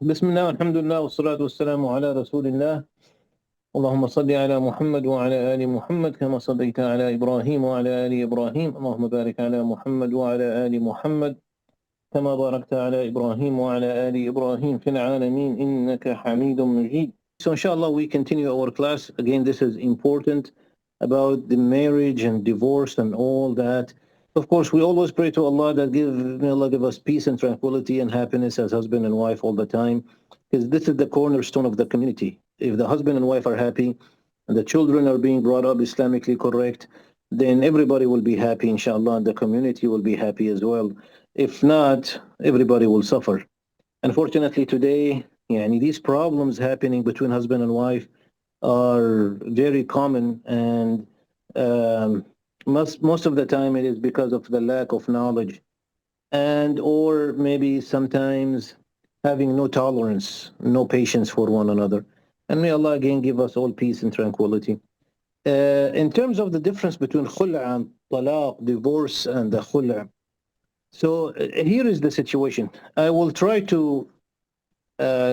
بسم الله والحمد لله والصلاة والسلام على رسول الله. اللهم صل على محمد وعلى آل محمد كما صليت على إبراهيم وعلى آل إبراهيم. اللهم بارك على محمد وعلى آل محمد كما باركت على إبراهيم وعلى آل إبراهيم في العالمين إنك حميد مجيد. So inshallah we continue our class. Again, this is important about the marriage and divorce and all that. Of course, we always pray to Allah that may Allah give us peace and tranquility and happiness as husband and wife all the time, because this is the cornerstone of the community. If the husband and wife are happy and the children are being brought up Islamically correct, then everybody will be happy, inshallah, and the community will be happy as well. If not, everybody will suffer. Unfortunately, today, these problems happening between husband and wife are very common, and most of the time it is because of the lack of knowledge, and or maybe sometimes having no tolerance, no patience for one another. And may Allah again give us all peace and tranquility. In terms of the difference between khul' and talaq, divorce, and the khul', so here is the situation. I will try to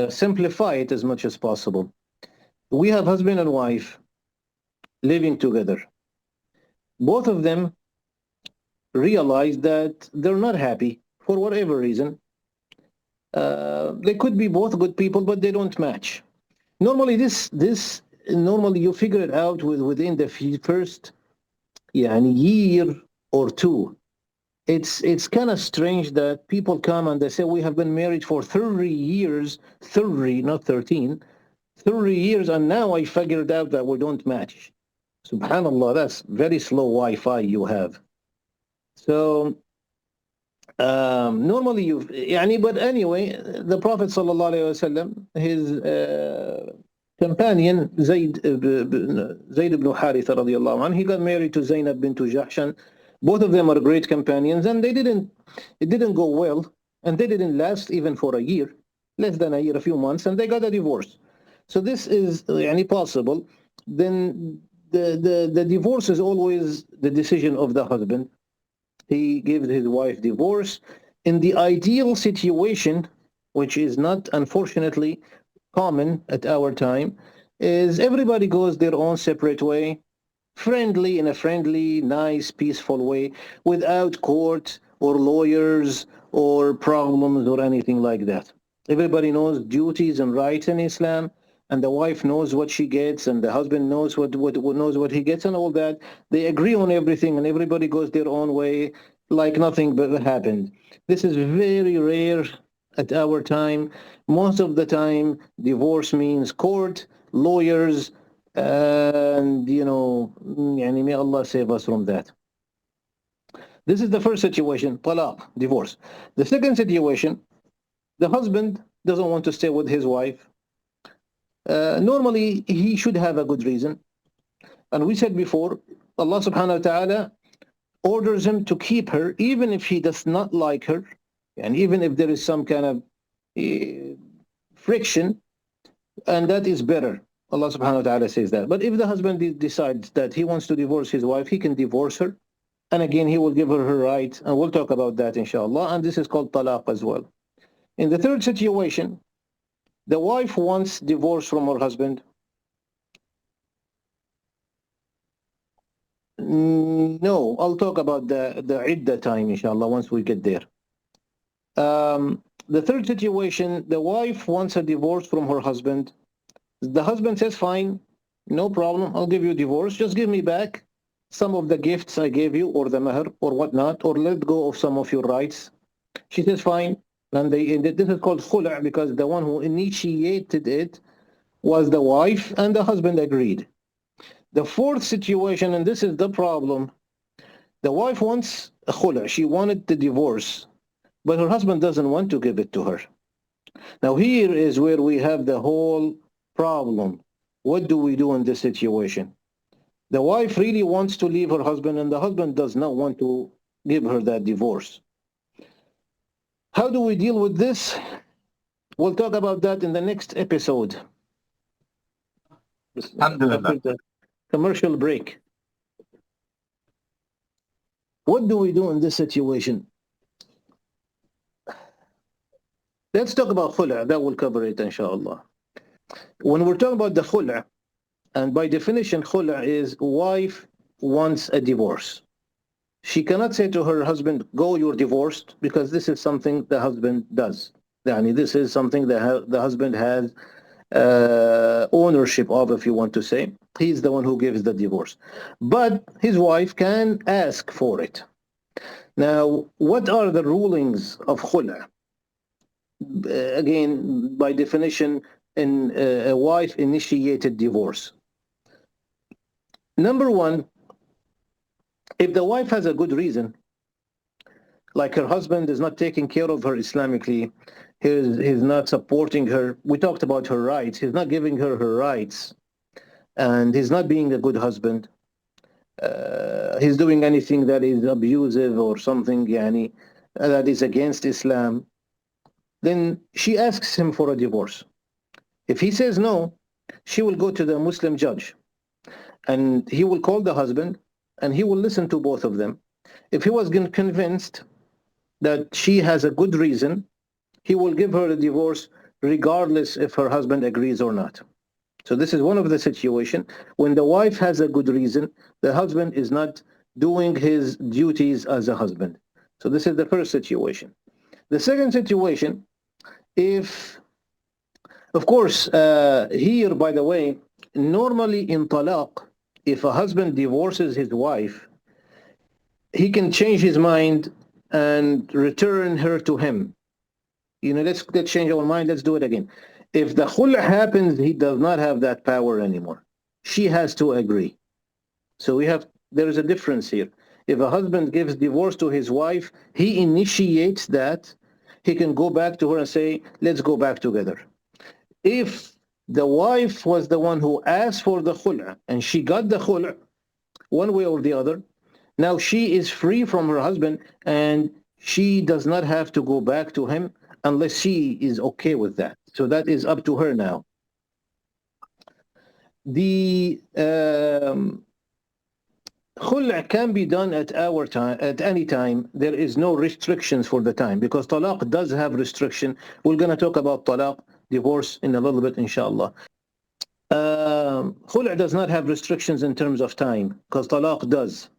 simplify it as much as possible. We have husband and wife living together. Both of them realize that they're not happy for whatever reason. They could be both good people, but they don't match. Normally, normally you figure it out within the first year or two. It's kind of strange that people come and they say, we have been married for 30 years, 30, not 13, 30 years, and now I figured out that we don't match. Subhanallah, that's very slow Wi-Fi you have. So normally but anyway, the Prophet sallallahu alaihi wasallam, his companion Zayd ibn Haritha radiallahu anhu, he got married to Zainab bint Jahshan. Both of them are great companions, and it didn't go well, and they didn't last even for a year, less than a year, a few months, and they got a divorce. So this is possible. Then the divorce is always the decision of the husband. He gives his wife divorce. In the ideal situation, which is not unfortunately common at our time, is everybody goes their own separate way, in a friendly, nice, peaceful way, without court or lawyers or problems or anything like that. Everybody knows duties and rights in Islam, and the wife knows what she gets, and the husband knows what he gets, and all that. They agree on everything, and everybody goes their own way, like nothing but happened. This is very rare at our time. Most of the time, divorce means court, lawyers, and may Allah save us from that. This is the first situation, talaq, divorce. The second situation, the husband doesn't want to stay with his wife. Normally, he should have a good reason. And we said before, Allah subhanahu wa ta'ala orders him to keep her, even if he does not like her, and even if there is some kind of friction, and that is better. Allah subhanahu wa ta'ala says that. But if the husband decides that he wants to divorce his wife, he can divorce her. And again, he will give her right. And we'll talk about that, inshallah. And this is called talaq as well. In the third situation, the wife wants divorce from her husband. No, I'll talk about the iddah time, inshallah, once we get there. The third situation, the wife wants a divorce from her husband. The husband says, fine, no problem, I'll give you divorce. Just give me back some of the gifts I gave you, or the mahr, or whatnot, or let go of some of your rights. She says, fine. And this is called khul', because the one who initiated it was the wife, and the husband agreed. The fourth situation, and this is the problem, the wife wants a khul'. She wanted the divorce, but her husband doesn't want to give it to her. Now here is where we have the whole problem. What do we do in this situation? The wife really wants to leave her husband, and the husband does not want to give her that divorce. How do we deal with this? We'll talk about that in the next episode. After the commercial break. What do we do in this situation? Let's talk about khul'. That will cover it, inshallah. When we're talking about the khul', and by definition, khul' is wife wants a divorce. She cannot say to her husband, go, you're divorced, because this is something the husband does. Yani this is something that the husband has ownership of, if you want to say. He's the one who gives the divorce. But his wife can ask for it. Now, what are the rulings of khul'? Again, by definition, in a wife-initiated divorce. Number one, if the wife has a good reason, like her husband is not taking care of her Islamically, he's not supporting her. We talked about her rights. He's not giving her her rights, and he's not being a good husband. He's doing anything that is abusive or something, yani, that is against Islam. Then she asks him for a divorce. If he says no, she will go to the Muslim judge, and he will call the husband, and he will listen to both of them. If he was convinced that she has a good reason, he will give her a divorce regardless if her husband agrees or not. So this is one of the situations when the wife has a good reason, the husband is not doing his duties as a husband. So this is the first situation. The second situation, if, of course, here, by the way, normally in talaq, if a husband divorces his wife, he can change his mind and return her to him. You know, let's change our mind, let's do it again. If the khul' happens, he does not have that power anymore. She has to agree. So there is a difference here. If a husband gives divorce to his wife, he initiates that. He can go back to her and say, let's go back together. If the wife was the one who asked for the khul' and she got the khul' one way or the other, now she is free from her husband and she does not have to go back to him unless she is okay with that. So that is up to her now. The khul' can be done at our time, at any time. There is no restrictions for the time, because talaq does have restriction. We're going to talk about talaq, divorce, in a little bit, inshallah. Khul' does not have restrictions in terms of time, because talaq does.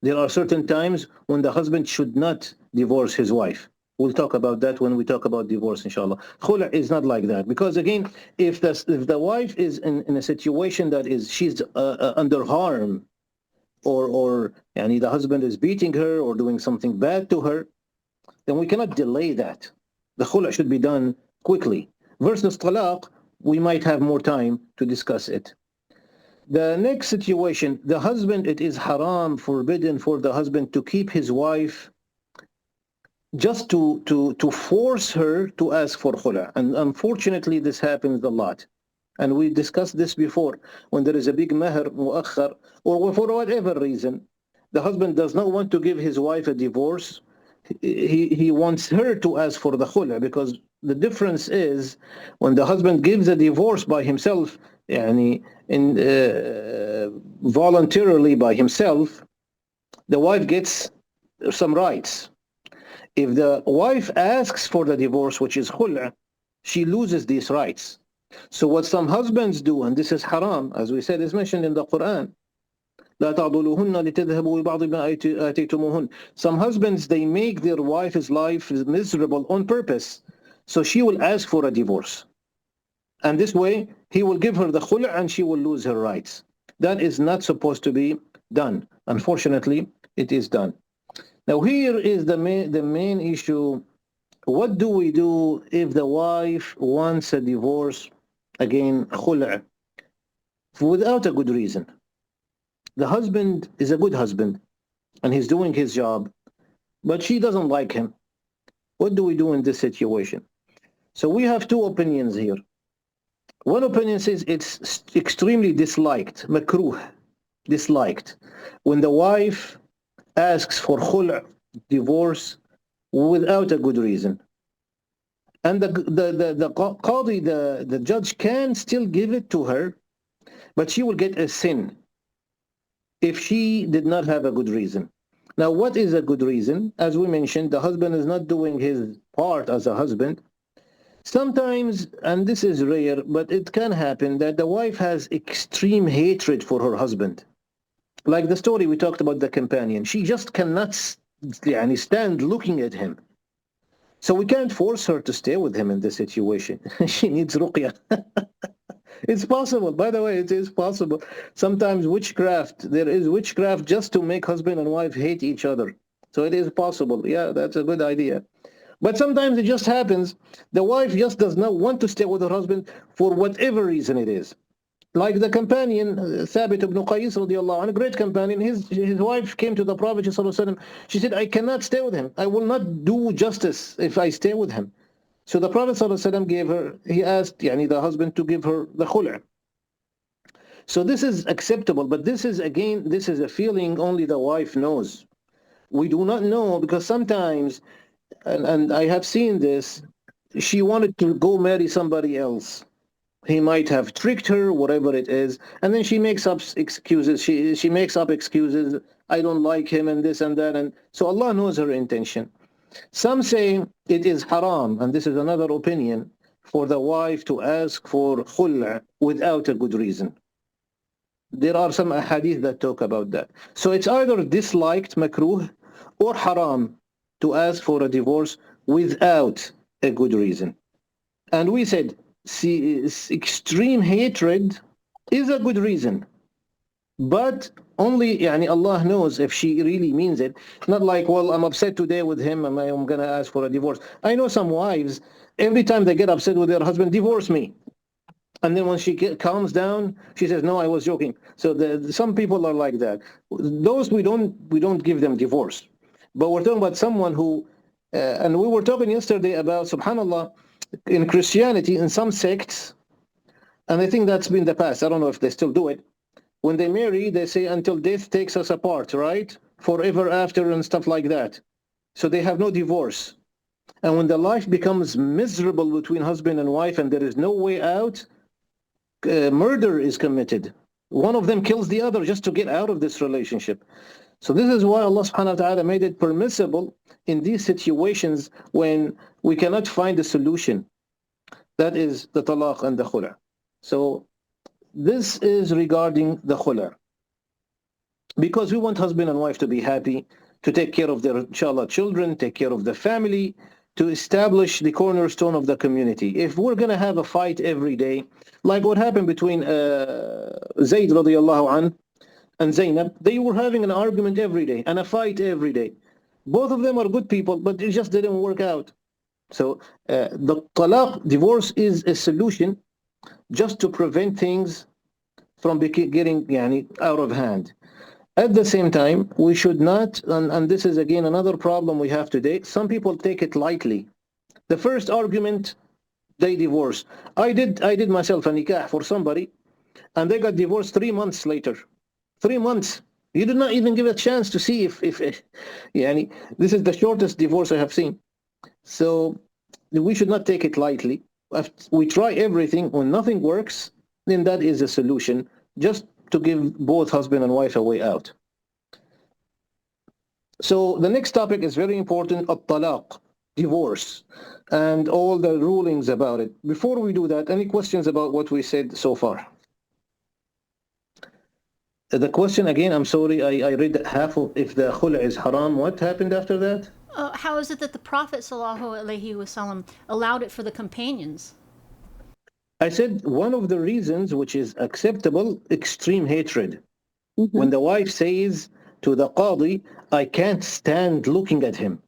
There are certain times when the husband should not divorce his wife. We'll talk about that when we talk about divorce, inshallah. Khul' is not like that, because again, if the wife is in a situation that is she's under harm, or yani the husband is beating her or doing something bad to her, then we cannot delay that. The khul' should be done quickly. Versus talaq, we might have more time to discuss it. The next situation, the husband, it is haram, forbidden for the husband to keep his wife just to force her to ask for khula. And unfortunately, this happens a lot. And we discussed this before. When there is a big mahr, mu'akhar, or for whatever reason, the husband does not want to give his wife a divorce. He wants her to ask for the khula, because the difference is when the husband gives a divorce by himself, voluntarily by himself, the wife gets some rights. If the wife asks for the divorce, which is khul', she loses these rights. So what some husbands do, and this is haram, as we said, is mentioned in the Quran. لا تعضلوهن لتذهبوا ببعض ما آتيتموهن. Some husbands, they make their wife's life miserable on purpose. So she will ask for a divorce. And this way, he will give her the khul' and she will lose her rights. That is not supposed to be done. Unfortunately, it is done. Now here is the main issue. What do we do if the wife wants a divorce, again, khul', without a good reason? The husband is a good husband and he's doing his job, but she doesn't like him. What do we do in this situation? So we have two opinions here. One opinion says it's extremely disliked, makruh, disliked, when the wife asks for khul', divorce, without a good reason. And the qadi, the judge, can still give it to her, but she will get a sin if she did not have a good reason. Now, what is a good reason? As we mentioned, the husband is not doing his part as a husband, Sometimes, and this is rare, but it can happen that the wife has extreme hatred for her husband. Like the story we talked about, the companion. She just cannot يعني, stand looking at him. So we can't force her to stay with him in this situation. She needs ruqya. It's possible. By the way, it is possible. Sometimes witchcraft, there is witchcraft just to make husband and wife hate each other. So it is possible. Yeah, that's a good idea. But sometimes it just happens. The wife just does not want to stay with her husband for whatever reason it is. Like the companion, Thabit ibn Qais radiallahu anhu, a great companion, his wife came to the Prophet ﷺ. She said, I cannot stay with him. I will not do justice if I stay with him. So the Prophet ﷺ gave her, he asked the husband to give her the khul'. So this is acceptable, but this is a feeling only the wife knows. We do not know, because sometimes, and I have seen this, she wanted to go marry somebody else. He might have tricked her, whatever it is, and then she makes up excuses. She makes up excuses. I don't like him and this and that, and so Allah knows her intention. Some say it is haram, and this is another opinion, for the wife to ask for khul' without a good reason. There are some ahadith that talk about that. So it's either disliked, makruh, or haram to ask for a divorce without a good reason. And we said, see, extreme hatred is a good reason, but only Allah knows if she really means it. Not like, well, I'm upset today with him and I'm going to ask for a divorce. I know some wives, every time they get upset with their husband, divorce me. And then when she calms down, she says, no, I was joking. So some people are like that. Those we don't give them divorce. But we're talking about someone who, and we were talking yesterday about, subhanAllah, in Christianity, in some sects, and I think that's been the past, I don't know if they still do it, when they marry, they say, until death takes us apart, right? Forever after and stuff like that. So they have no divorce. And when the life becomes miserable between husband and wife and there is no way out, murder is committed. One of them kills the other just to get out of this relationship. So this is why Allah subhanahu wa ta'ala made it permissible in these situations when we cannot find a solution. That is the talaq and the khul'. So this is regarding the khul'. Because we want husband and wife to be happy, to take care of their, inshallah, children, take care of the family, to establish the cornerstone of the community. If we're going to have a fight every day, like what happened between Zayd radiallahu anh and Zainab, they were having an argument every day and a fight every day. Both of them are good people, but it just didn't work out. So the talaq, divorce, is a solution just to prevent things from getting out of hand. At the same time, we should not, and this is again another problem we have today, some people take it lightly. The first argument, they divorce. I did myself a nikah for somebody, and they got divorced 3 months later. 3 months. You did not even give a chance to see if this is the shortest divorce I have seen. So we should not take it lightly. If we try everything, when nothing works, then that is a solution, just to give both husband and wife a way out. So the next topic is very important, at-talaq, divorce, and all the rulings about it. Before we do that, any questions about what we said so far? The question again, I'm sorry, I read half of, if the khul' is haram, what happened after that? How is it that the Prophet ﷺ allowed it for the companions? I said one of the reasons which is acceptable, extreme hatred. Mm-hmm. When the wife says to the qadi, I can't stand looking at him.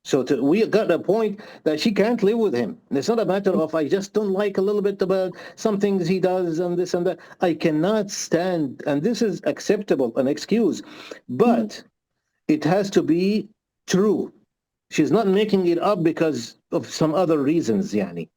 So we got a point that she can't live with him. It's not a matter of I just don't like a little bit about some things he does and this and that. I cannot stand, and this is acceptable, an excuse. But it has to be true. She's not making it up because of some other reasons, yani.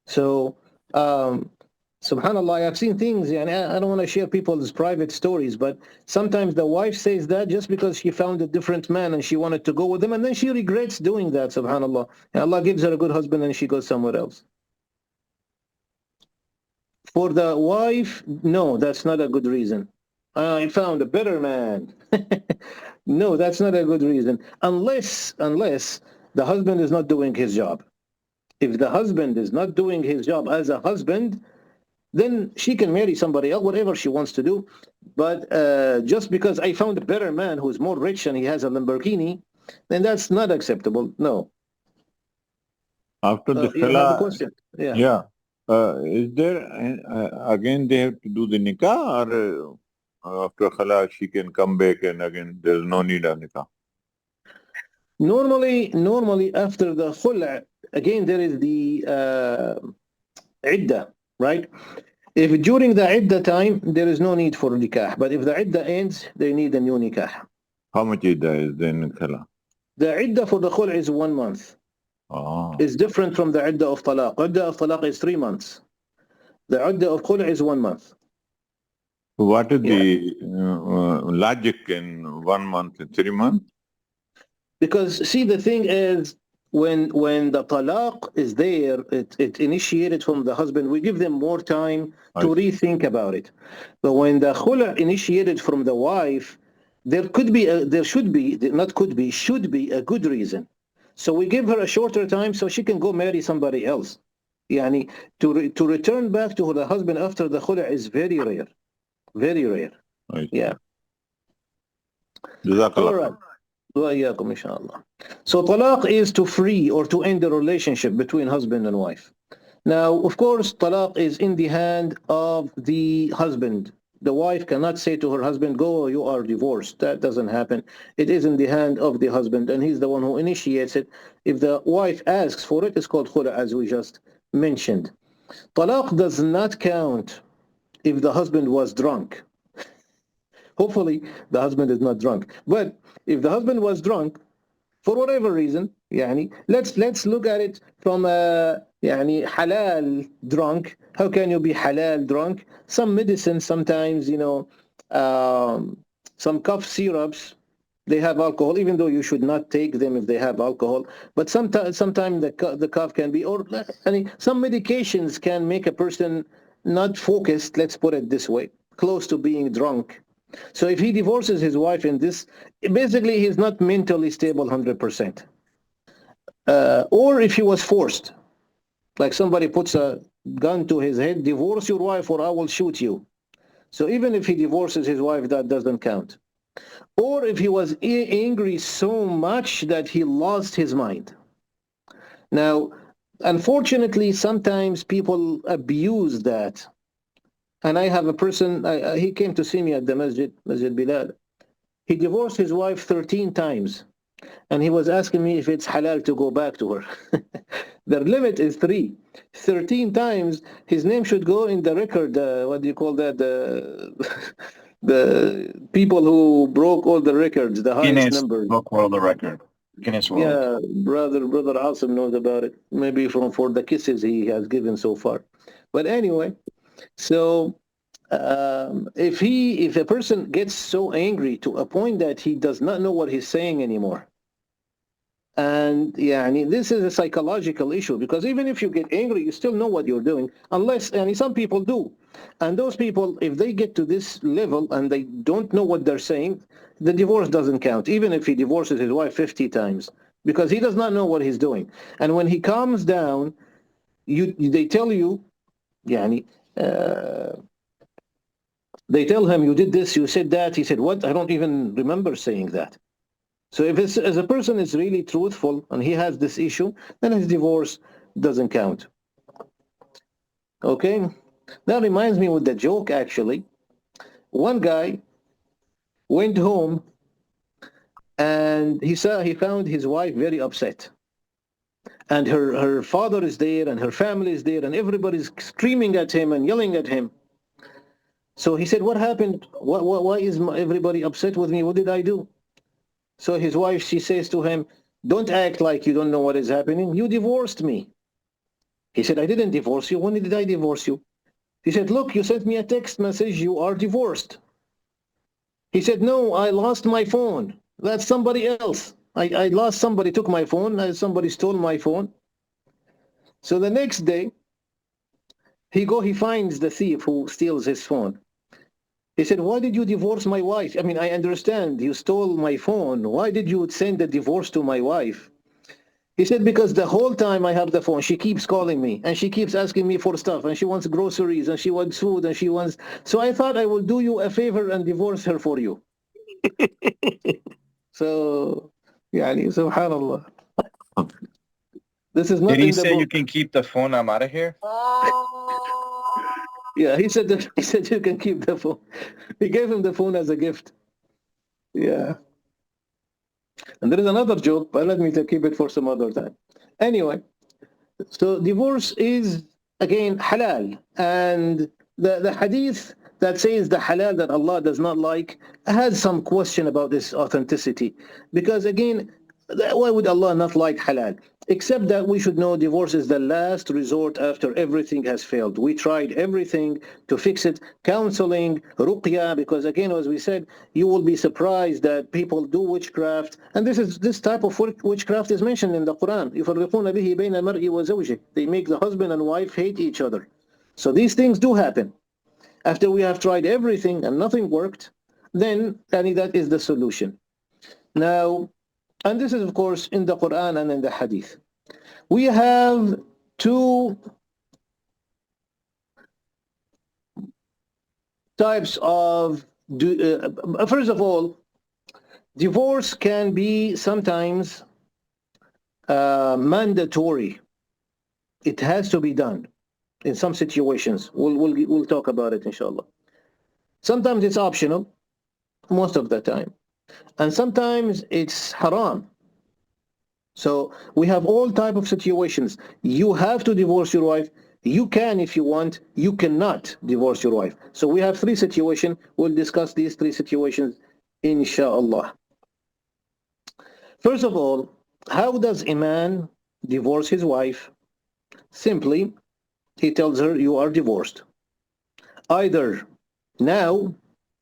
So, subhanAllah, I've seen things, and I don't want to share people's private stories, but sometimes the wife says that just because she found a different man and she wanted to go with him, and then she regrets doing that, subhanAllah. And Allah gives her a good husband and she goes somewhere else. For the wife, no, that's not a good reason. I found a better man. No, that's not a good reason. Unless the husband is not doing his job. If the husband is not doing his job as a husband, then she can marry somebody else, whatever she wants to do. But just because I found a better man who's more rich and he has a Lamborghini, then that's not acceptable. No. After the You have a salah, question? Yeah. yeah. Is there, again they have to do the nikah, or after khala she can come back and again there's no need of nikah? Normally after the khul', again there is the iddah, right? If during the iddah time there is no need for nikah, but if the iddah ends, they need a new nikah. How much iddah is there in khala? The iddah for the khul' is 1 month. Oh. It's different from the iddah of talaq. Iddah of talaq is 3 months. The iddah of khul' is 1 month. What is the logic in 1 month and 3 months? Because see, the thing is, when the talaq is there, it initiated from the husband, we give them more time to rethink about it. But when the khul' initiated from the wife, should be a good reason. So we give her a shorter time so she can go marry somebody else. Yani, to return back to the husband after the khul' is very rare. Very rare. Yeah. Jazakallah. All right. وإياكم إن شاء الله. So talaq is to free or to end the relationship between husband and wife. Now, of course, talaq is in the hand of the husband. The wife cannot say to her husband, go, you are divorced. That doesn't happen. It is in the hand of the husband, and he's the one who initiates it. If the wife asks for it, it's called khula, as we just mentioned. Talaq does not count if the husband was drunk. Hopefully, the husband is not drunk. But if the husband was drunk, for whatever reason, يعني, let's look at it from a halal drunk. How can you be halal drunk? Some medicine sometimes, some cough syrups, they have alcohol, even though you should not take them if they have alcohol. But sometimes the cough can be, or some medications can make a person not focused, let's put it this way, close to being drunk. So if he divorces his wife in this, basically he's not mentally stable 100%. Or if he was forced, like somebody puts a gun to his head, divorce your wife or I will shoot you. So even if he divorces his wife, that doesn't count. Or if he was angry so much that he lost his mind. Now, unfortunately, sometimes people abuse that. And I have a person, he came to see me at the Masjid Bilal. He divorced his wife 13 times. And he was asking me if it's halal to go back to her. The limit is 3. 13 times, his name should go in the record, what do you call that? The people who broke all the records, the highest Guinness numbers. Book World Record. Guinness World. Yeah, brother Asim knows about it. Maybe for the kisses he has given so far. But anyway, so if a person gets so angry to a point that he does not know what he's saying anymore, and this is a psychological issue, because even if you get angry, you still know what you're doing, unless, and some people do. And those people, if they get to this level and they don't know what they're saying, the divorce doesn't count, even if he divorces his wife 50 times, because he does not know what he's doing. And when he calms down, they tell you, they tell him, you did this, you said that. He said, what? I don't even remember saying that. So if as a person is really truthful and he has this issue, then his divorce doesn't count. Okay? That reminds me with the joke, actually. One guy went home and he found his wife very upset. And her father is there and her family is there and everybody's screaming at him and yelling at him. So he said, what happened? Why is everybody upset with me? What did I do? So his wife, she says to him, don't act like you don't know what is happening. You divorced me. He said, I didn't divorce you. When did I divorce you? He said, look, you sent me a text message. You are divorced. He said, no, I lost my phone. That's somebody else. I lost, somebody took my phone. Somebody stole my phone. So the next day, he finds the thief who steals his phone. He said, why did you divorce my wife? I mean, I understand you stole my phone. Why did you send the divorce to my wife? He said, because the whole time I have the phone, she keeps calling me and she keeps asking me for stuff and she wants groceries and she wants food and she wants... So I thought I will do you a favor and divorce her for you. So, yani, subhanallah. This is not Did he in the say you book. can keep the phone? I'm out of here. Yeah, he said that, he said you can keep the phone. He gave him the phone as a gift. Yeah. And there is another joke, but let me keep it for some other time. Anyway, so divorce is, again, halal. And the hadith that says the halal that Allah does not like has some question about this authenticity. Because again, why would Allah not like halal? Except that we should know divorce is the last resort after everything has failed. We tried everything to fix it, counseling, ruqya, because again, as we said, you will be surprised that people do witchcraft. And this type of witchcraft is mentioned in the Quran. يُفَرِّقُونَ بِهِ بَيْنَ الْمَرْءِ وَزَوْجِهِ. They make the husband and wife hate each other. So these things do happen. After we have tried everything and nothing worked, then that is the solution. Now, and this is, of course, in the Quran and in the Hadith. We have two types of... first of all, divorce can be sometimes mandatory. It has to be done in some situations. We'll talk about it, inshallah. Sometimes it's optional, most of the time. And sometimes it's haram. So we have all type of situations. You have to divorce your wife. You can if you want. You cannot divorce your wife. So we have three situations. We'll discuss these three situations, inshallah. First of all, how does a man divorce his wife? Simply, he tells her, you are divorced. Either now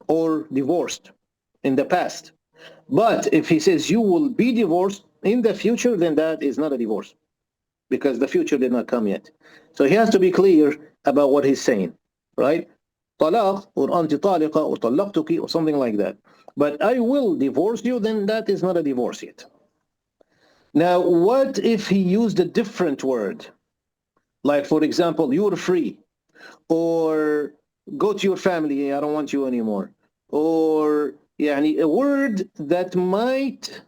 or divorced in the past. But if he says you will be divorced in the future, then that is not a divorce, because the future did not come yet. So he has to be clear about what he's saying, right? Talaq or anti taliqa or talaqtuki or something like that. But I will divorce you, then that is not a divorce yet. Now, what if he used a different word? Like, for example, you're free, or go to your family, I don't want you anymore. Or a word that might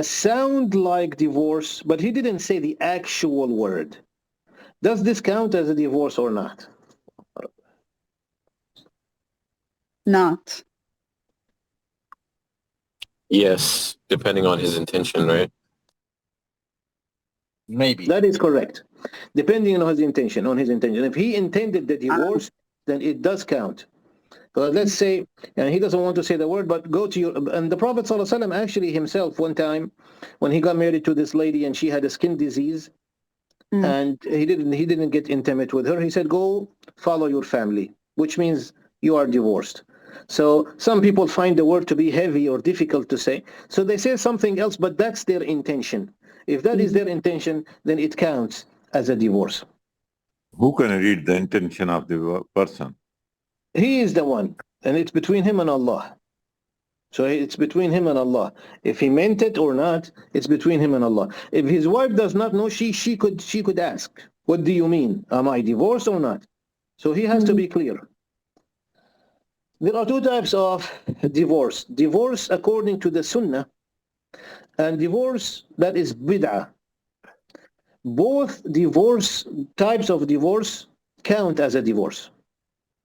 sound like divorce, but he didn't say the actual word. Does this count as a divorce or not? Not. Yes, depending on his intention, right? Maybe. That is correct. Depending on his intention, If he intended the divorce, then it does count. Let's say, and he doesn't want to say the word, but go to your... And the Prophet ﷺ actually himself, one time, when he got married to this lady and she had a skin disease, and he didn't get intimate with her, he said, go follow your family, which means you are divorced. So some people find the word to be heavy or difficult to say, so they say something else, but that's their intention. If that is their intention, then it counts as a divorce. Who can read the intention of the person? He is the one, and it's between him and Allah. So it's between him and Allah. If he meant it or not, it's between him and Allah. If his wife does not know, she could ask, what do you mean? Am I divorced or not? So he has to be clear. There are two types of divorce. Divorce according to the Sunnah, and divorce that is bid'ah. Both types of divorce count as a divorce.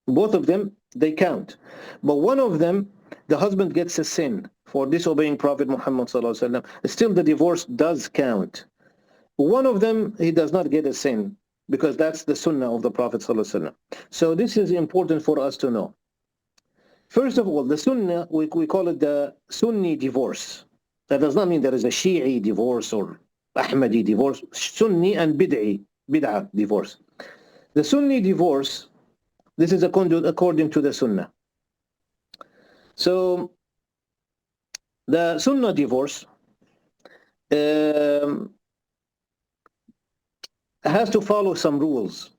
Both of them, they count. But one of them, the husband gets a sin for disobeying Prophet Muhammad ﷺ. Still, the divorce does count. One of them, he does not get a sin, because that's the sunnah of the Prophet ﷺ. So this is important for us to know. First of all, the sunnah, we call it the Sunni divorce. That does not mean there is a Shi'i divorce or Ahmadi divorce. Sunni and bid'ah divorce. The Sunni divorce, this is according to the Sunnah. So the Sunnah divorce has to follow some rules.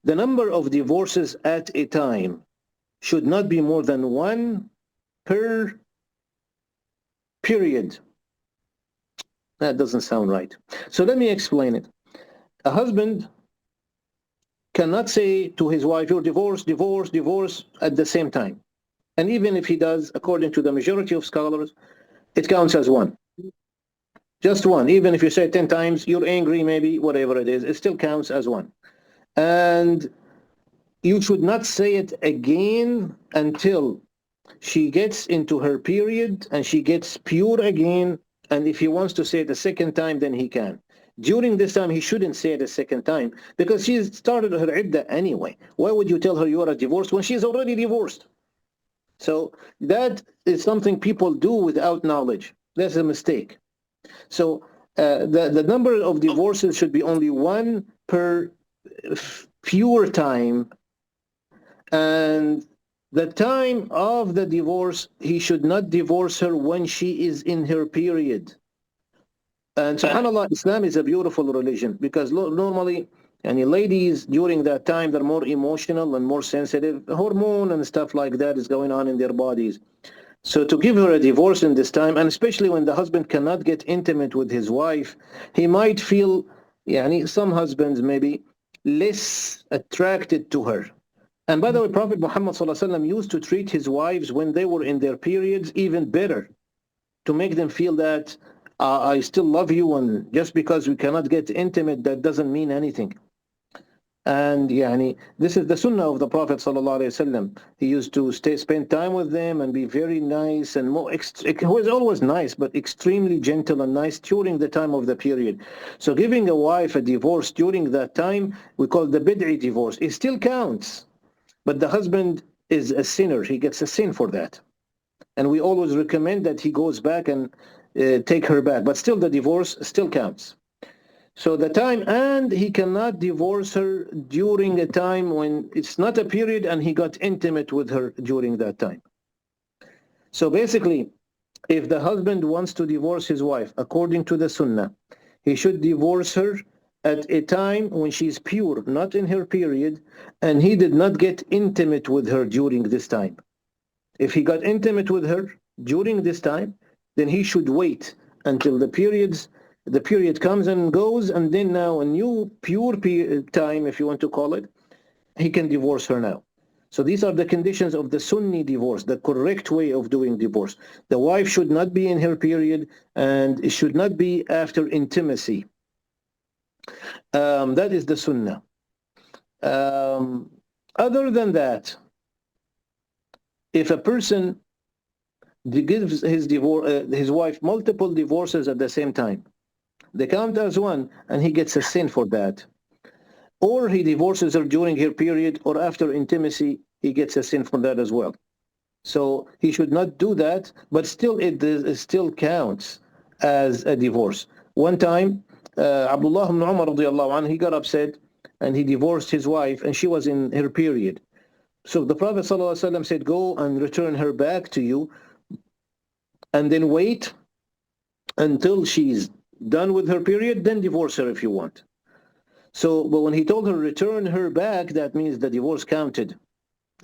The number of divorces at a time should not be more than one per period. That doesn't sound right. So let me explain it. A husband cannot say to his wife, you're divorced, divorce, divorce at the same time. And even if he does, according to the majority of scholars, it counts as one. Just one. Even if you say 10 times, you're angry, maybe, whatever it is, it still counts as one. And you should not say it again until she gets into her period and she gets pure again. And if he wants to say it a second time, then he can. During this time, he shouldn't say it a second time because she started her iddah anyway. Why would you tell her you are divorced when she's already divorced? So that is something people do without knowledge. That's a mistake. So the number of divorces should be only one per pure time. And the time of the divorce, he should not divorce her when she is in her period. And subhanAllah, Islam is a beautiful religion because normally, ladies during that time, they're more emotional and more sensitive. Hormone and stuff like that is going on in their bodies. So to give her a divorce in this time, and especially when the husband cannot get intimate with his wife, he might feel, some husbands maybe less attracted to her. And by the way, Prophet Muhammad ﷺ used to treat his wives when they were in their periods even better, to make them feel that I still love you, and just because we cannot get intimate, that doesn't mean anything. And this is the sunnah of the Prophet ﷺ. He used to spend time with them and be very nice, and he was always nice, but extremely gentle and nice during the time of the period. So giving a wife a divorce during that time, we call it the bid'i divorce. It still counts, but the husband is a sinner. He gets a sin for that. And we always recommend that he goes back and take her back, but still the divorce still counts. So the time, and he cannot divorce her during a time when it's not a period and he got intimate with her during that time. So basically, if the husband wants to divorce his wife, according to the sunnah, he should divorce her at a time when she's pure, not in her period, and he did not get intimate with her during this time. If he got intimate with her during this time, then he should wait until the period comes and goes, and then now a new pure time, if you want to call it, he can divorce her now. So these are the conditions of the Sunni divorce, the correct way of doing divorce. The wife should not be in her period, and it should not be after intimacy. That is the Sunnah. Other than that, if a person gives his wife multiple divorces at the same time, they count as one, and he gets a sin for that. Or he divorces her during her period or after intimacy, he gets a sin for that as well. So he should not do that, but still it still counts as a divorce. One time, Abdullah ibn Umar radiallahu anhu, he got upset and he divorced his wife, and she was in her period. So the Prophet ﷺ said, go and return her back to you, and then wait until she's done with her period, then divorce her if you want. So, but when he told her return her back, that means the divorce counted.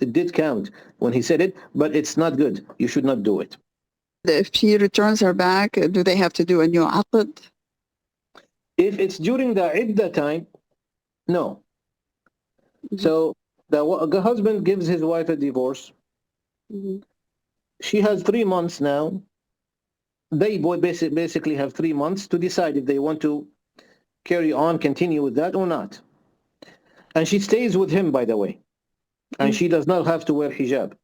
It did count when he said it, but it's not good. You should not do it. If he returns her back, do they have to do a new aqd? If it's during the iddah time, no. So the husband gives his wife a divorce. She has 3 months now. They basically have 3 months to decide if they want to carry on, continue with that or not. And she stays with him, by the way. And she does not have to wear hijab.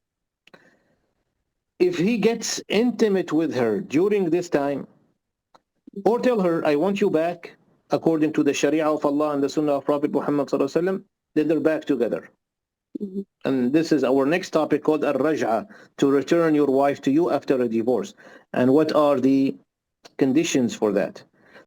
If he gets intimate with her during this time, or tell her, I want you back, according to the Sharia of Allah and the Sunnah of Prophet Muhammad ﷺ, then they're back together. And this is our next topic called al-raj'a, to return your wife to you after a divorce. And what are the conditions for that?